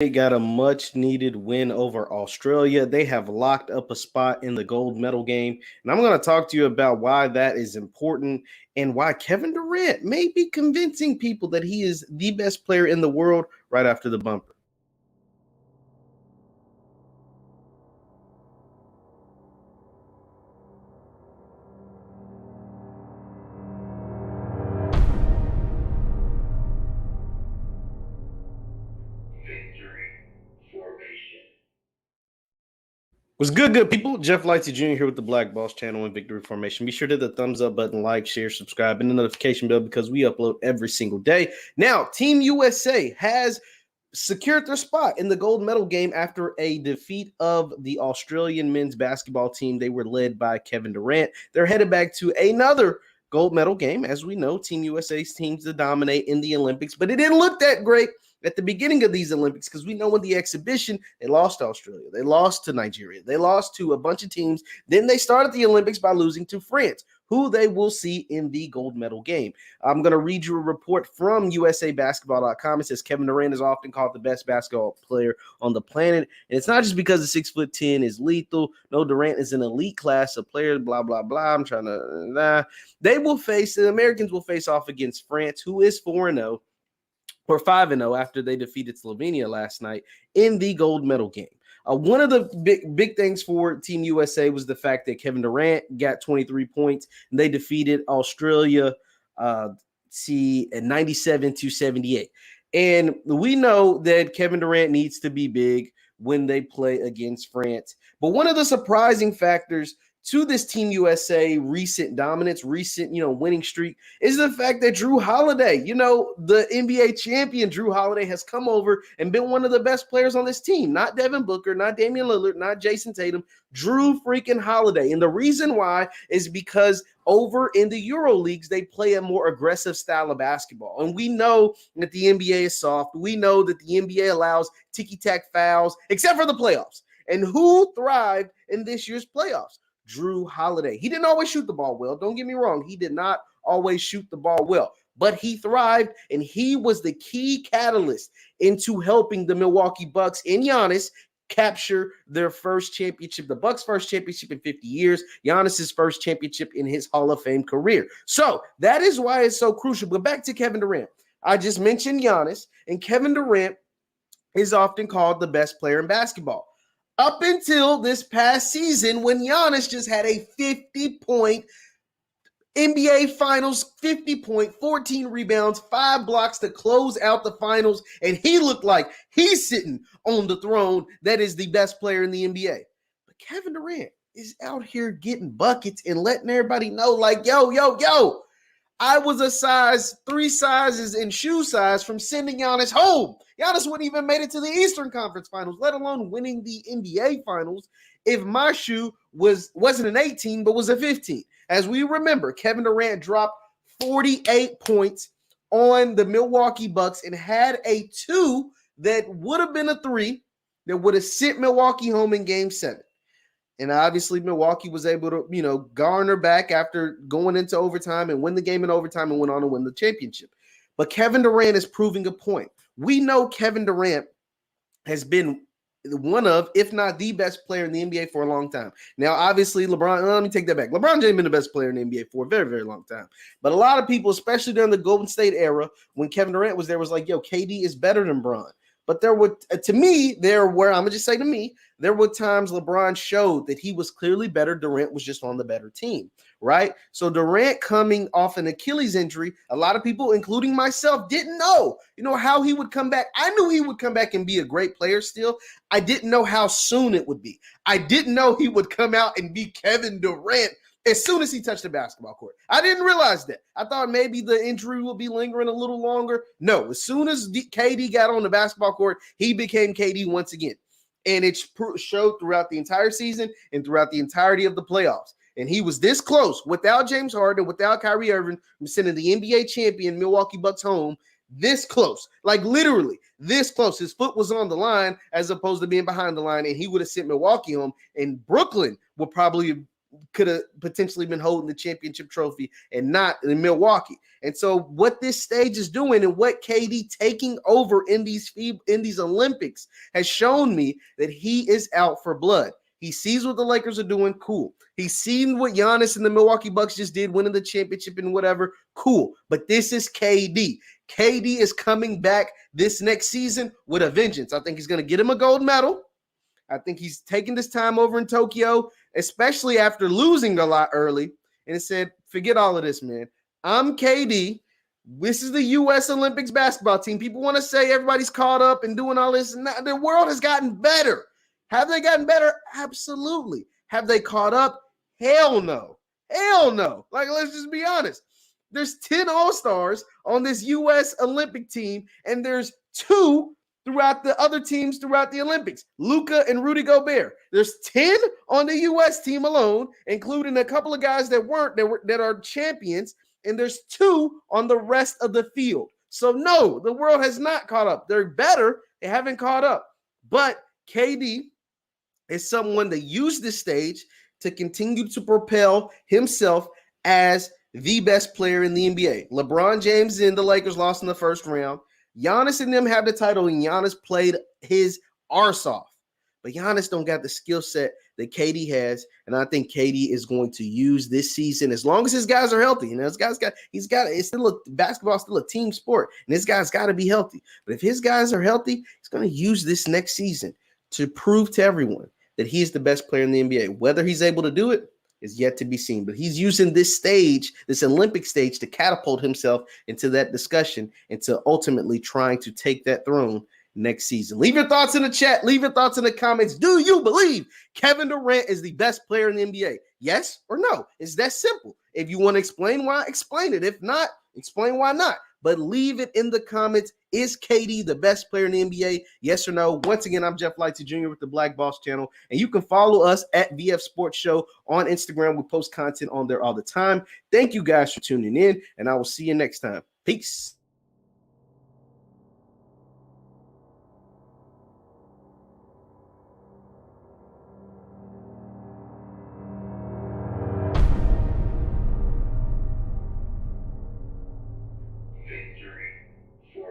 They got a much needed win over Australia. They have locked up a spot in the gold medal game. And I'm going to talk to you about why that is important and why Kevin Durant may be convincing people that he is the best player in the world right after the bumper. What's good people? Jeff Lightsey Jr. here with the Black Boss channel and Victory Formation. Be sure to hit the thumbs up button, like, share, subscribe, and the notification bell because we upload every single day. Now, Team USA has secured their spot in the gold medal game after a defeat of the Australian men's basketball team. They were led by Kevin Durant. They're headed back to another gold medal game. As we know, Team USA's teams to dominate in the Olympics, but it didn't look that great at the beginning of these Olympics because we know in the exhibition, they lost to Australia. They lost to Nigeria. They lost to a bunch of teams. Then they started the Olympics by losing to France, who they will see in the gold medal game. I'm going to read you a report from USABasketball.com. It says Kevin Durant is often called the best basketball player on the planet. And it's not just because the 6'10" is lethal. No, Durant is an elite class of players, blah, blah, blah. I'm trying to, the Americans will face off against France, who is 4-0. Or 5-0 after they defeated Slovenia last night in the gold medal game. One of the big things for Team USA was the fact that Kevin Durant got 23 points, and they defeated Australia at 97-78. And we know that Kevin Durant needs to be big when they play against France. But one of the surprising factors to this Team USA recent dominance, recent, winning streak is the fact that Drew Holiday, the NBA champion Drew Holiday has come over and been one of the best players on this team. Not Devin Booker, not Damian Lillard, not Jason Tatum, Drew freaking Holiday. And the reason why is because over in the Euro leagues, they play a more aggressive style of basketball. And we know that the NBA is soft. We know that the NBA allows ticky-tack fouls, except for the playoffs. And who thrived in this year's playoffs? Drew Holiday. He didn't always shoot the ball well. Don't get me wrong. He did not always shoot the ball well, but he thrived, and he was the key catalyst into helping the Milwaukee Bucks and Giannis capture their first championship, the Bucks' first championship in 50 years, Giannis's first championship in his Hall of Fame career. So that is why it's so crucial. But back to Kevin Durant. I just mentioned Giannis, and Kevin Durant is often called the best player in basketball. Up until this past season when Giannis just had a 50-point NBA Finals, 50-point, 14 rebounds, 5 blocks to close out the finals, and he looked like he's sitting on the throne that is the best player in the NBA. But Kevin Durant is out here getting buckets and letting everybody know, like, yo, I was a size 3 sizes in shoe size from sending Giannis home. Giannis wouldn't even made it to the Eastern Conference Finals, let alone winning the NBA Finals, if my shoe wasn't an 18, but was a 15. As we remember, Kevin Durant dropped 48 points on the Milwaukee Bucks and had a 2 that would have been a 3 that would have sent Milwaukee home in Game 7. And obviously, Milwaukee was able to, garner back after going into overtime and win the game in overtime and went on to win the championship. But Kevin Durant is proving a point. We know Kevin Durant has been one of, if not the best player in the NBA for a long time. Now, obviously, let me take that back. LeBron James has been the best player in the NBA for a very, very long time. But a lot of people, especially during the Golden State era, when Kevin Durant was there, was like, yo, KD is better than Bron. But there were times LeBron showed that he was clearly better. Durant was just on the better team, right? So Durant coming off an Achilles injury, a lot of people, including myself, didn't know, how he would come back. I knew he would come back and be a great player still. I didn't know how soon it would be. I didn't know he would come out and be Kevin Durant as soon as he touched the basketball court. I didn't realize that. I thought maybe the injury would be lingering a little longer. No, as soon as KD got on the basketball court, he became KD once again. And it showed throughout the entire season and throughout the entirety of the playoffs. And he was this close without James Harden, without Kyrie Irving, sending the NBA champion Milwaukee Bucks home, this close, like literally this close. His foot was on the line as opposed to being behind the line, and he would have sent Milwaukee home, and Brooklyn would probably could have potentially been holding the championship trophy and not in Milwaukee. And so what this stage is doing and what KD taking over in these Olympics has shown me that he is out for blood. He sees what the Lakers are doing, cool. He's seen what Giannis and the Milwaukee Bucks just did, winning the championship and whatever, cool. But this is KD. KD is coming back this next season with a vengeance. I think he's going to get him a gold medal. I think he's taking this time over in Tokyo, especially after losing a lot early, and said, forget all of this, man. I'm KD. This is the U.S. Olympics basketball team. People want to say everybody's caught up and doing all this. The world has gotten better. Have they gotten better? Absolutely. Have they caught up? Hell no. Hell no. Like, let's just be honest. There's 10 All-Stars on this U.S. Olympic team, and there's 2 throughout the other teams throughout the Olympics. Luka and Rudy Gobert. There's 10 on the U.S. team alone, including a couple of guys that are champions, and there's 2 on the rest of the field. So, no, the world has not caught up. They're better. They haven't caught up. But KD is someone that used this stage to continue to propel himself as the best player in the NBA. LeBron James and the Lakers lost in the first round. Giannis and them have the title, and Giannis played his arse off. But Giannis don't got the skill set that KD has, and I think KD is going to use this season as long as his guys are healthy. You know, basketball's still a team sport, and this guy's got to be healthy. But if his guys are healthy, he's going to use this next season to prove to everyone that he's the best player in the NBA. Whether he's able to do it is yet to be seen. But he's using this stage, this Olympic stage, to catapult himself into that discussion and to ultimately trying to take that throne next season. Leave your thoughts in the chat. Leave your thoughts in the comments. Do you believe Kevin Durant is the best player in the NBA? Yes or no? It's that simple. If you want to explain why, explain it. If not, explain why not. But leave it in the comments. Is KD the best player in the NBA? Yes or no? Once again, I'm Jeff Lightsey Jr. with the Black Boss Channel, and you can follow us at VF Sports Show on Instagram. We post content on there all the time. Thank you guys for tuning in, and I will see you next time. Peace.